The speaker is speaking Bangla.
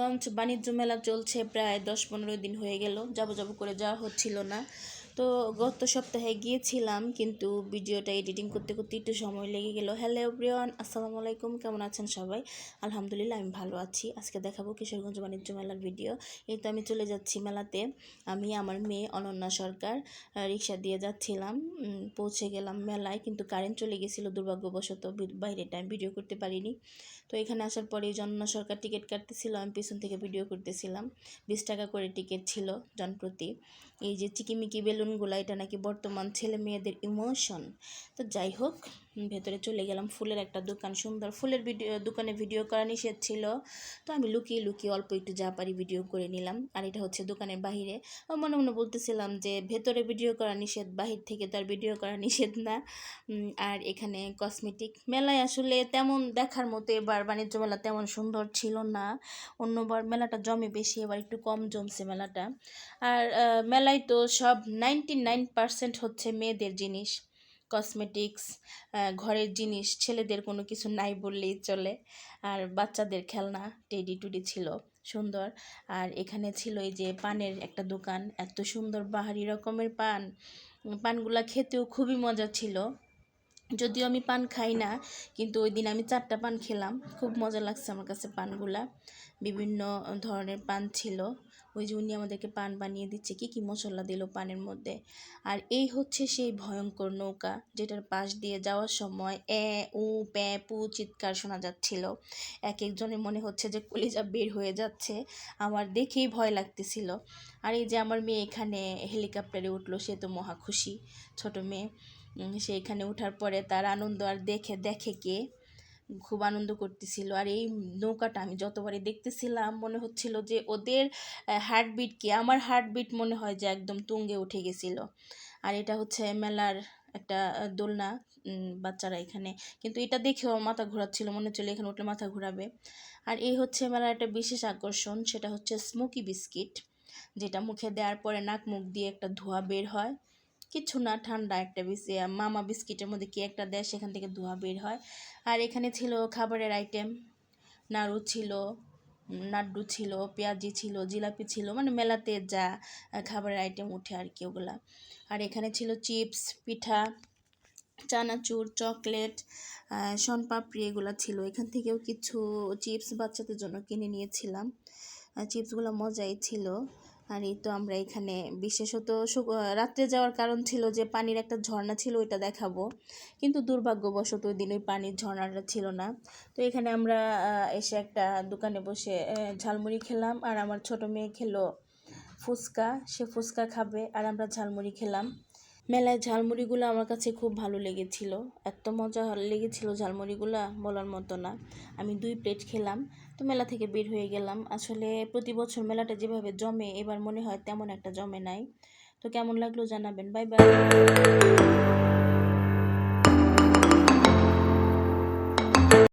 কিশোরগঞ্জ বাণিজ্য মেলা চলছে প্রায় 10-15 দিন হয়ে গেল, যাব যাব করে যাওয়া হচ্ছিল না। তো গত সপ্তাহে গিয়েছিলাম, কিন্তু ভিডিওটা এডিটিং করতে করতে একটু সময় লেগে গেল। হ্যালো এভরিওয়ান, আসসালামু আলাইকুম, কেমন আছেন সবাই? আলহামদুলিল্লাহ আমি ভালো আছি। আজকে দেখাবো কিশোরগঞ্জ বাণিজ্য মেলার ভিডিও। এই তো আমি চলে যাচ্ছি মেলাতে। আমি আমার মেয়ে অনন্যা সরকার রিক্সা দিয়ে যাচ্ছিলাম। পৌঁছে গেলাম মেলায়, কিন্তু কারেন্ট চলে গেছিলো দুর্ভাগ্যবশত, বাইরে টাইম ভিডিও করতে পারিনি। তো এখানে আসার পরে অনন্যা সরকার টিকিট কাটতেছিল, আমি পিছন থেকে ভিডিও করতেছিলাম। 20 টাকা করে টিকিট ছিল জনপ্রতি। এই যে চিকিমিকি বেলুনগুলো, এটা নাকি বর্তমান ছেলে মেয়েদের ইমোশন। তো যাই হোক, ভেতরে চলে গেলাম। ফুলের একটা দোকান, সুন্দর ফুলের দোকানে ভিডিও করা নিষেধ ছিল, তো আমি লুকিয়ে লুকিয়ে অল্প একটু যা পারি ভিডিও করে নিলাম। আর এটা হচ্ছে দোকানের বাহিরে। মনে মনে বলতেছিলাম যে ভেতরে ভিডিও করা নিষেধ, বাহির থেকে তার ভিডিও করা নিষেধ না। আর এখানে কসমেটিক মেলায় আসলে তেমন দেখার মতো এবার বাণিজ্য মেলা তেমন সুন্দর ছিল না। অন্যবার মেলাটা জমে বেশি, এবার একটু কম জমছে মেলাটা। আর মেলায় তো সব 99% হচ্ছে মেয়েদের জিনিস, কসমেটিক্স, ঘরের জিনিস, ছেলেদের কোনো কিছু নাই বললেই চলে। আর বাচ্চাদের খেলনা টেডি টুডি ছিল সুন্দর। আর এখানে ছিল এই যে পানের একটা দোকান, এত সুন্দর বাহারি রকমের পানগুলা খেতেও খুবই মজা ছিল। যদিও আমি পান খাই না, কিন্তু ওই দিন আমি 4টা পান খেলাম, খুব মজা লাগছে আমার কাছে পানগুলা। বিভিন্ন ধরনের পান ছিল। ওই যে উনি আমাদেরকে পান বানিয়ে দিচ্ছে, কি কি মশলা দিল পানের মধ্যে। আর এই হচ্ছে সেই ভয়ঙ্কর নৌকা, যেটার পাশ দিয়ে যাওয়ার সময় উ প্যা পু চিৎকার শোনা যাচ্ছিল। এক একজনের মনে হচ্ছে যে কলিজা বের হয়ে যাচ্ছে, আমার দেখেই ভয় লাগতেছিল। আর এই যে আমার মেয়ে এখানে হেলিকপ্টারে উঠলো, সে তো মহা খুশি, ছোট মেয়ে। সে এখানে ওঠার পরে তার আনন্দ আর দেখে কে, খুব আনন্দ করতেছিল। আর এই নৌকাটা আমি যতবারই দেখতেছিলাম মনে হচ্ছিল যে ওদের হার্টবিটকে আমার হার্টবিট মনে হয় যে একদম তুঙ্গে উঠে গেছিল। আর এটা হচ্ছে মেলার একটা দোলনা, বাচ্চারা এখানে, কিন্তু এটা দেখেও মাথা ঘোরাচ্ছিল, মনে হচ্ছিল এখানে উঠলে মাথা ঘোরাবে। আর এই হচ্ছে মেলার একটা বিশেষ আকর্ষণ, সেটা হচ্ছে স্মোকি বিস্কিট, যেটা মুখে দেওয়ার পরে নাক মুখ দিয়ে একটা ধোঁয়া বের হয়। কিছু না, ঠান্ডা একটা মামা বিস্কিটের মধ্যে কি একটা দেয়, সেখান থেকে ধোঁয়া বের হয়। আর এখানে ছিল খাবারের আইটেম, নাড়ু ছিল, লাড্ডু ছিল, পেঁয়াজি ছিল, জিলাপি ছিল, মানে মেলাতে যা খাবারের আইটেম উঠে আর কি ওগুলা। আর এখানে ছিল চিপস, পিঠা, চানাচুর, চকলেট, শনপাপড়ি, এগুলো ছিল। এখান থেকেও কিছু চিপস বাচ্চাদের জন্য কিনে নিয়েছিলাম। চিপসগুলো মজাই ছিল। আর এই তো আমরা এখানে বিশেষত রাত্রে যাওয়ার কারণ ছিল যে পানির একটা ঝর্ণা ছিল, ওইটা দেখাবো, কিন্তু দুর্ভাগ্যবশত ওই দিন ওই পানির ঝর্ণাটা ছিল না। তো এখানে আমরা এসে একটা দোকানে বসে ঝালমুড়ি খেলাম। আর আমার ছোট মেয়ে খেলো ফুচকা, সে ফুচকা খাবে, আর আমরা ঝালমুড়ি খেলাম। মেলায় ঝালমুড়িগুলো আমার কাছে খুব ভালো লেগেছিল, এত মজা লেগেছিল ঝালমুড়িগুলো বলার মতো না। আমি 2 প্লেট খেলাম। তো মেলা থেকে বের হয়ে গেলাম। আসলে প্রতি বছর মেলাটা যেভাবে জমে, এবার মনে হয় তেমন একটা জমে নাই। তো কেমন লাগলো জানাবেন। Bye bye.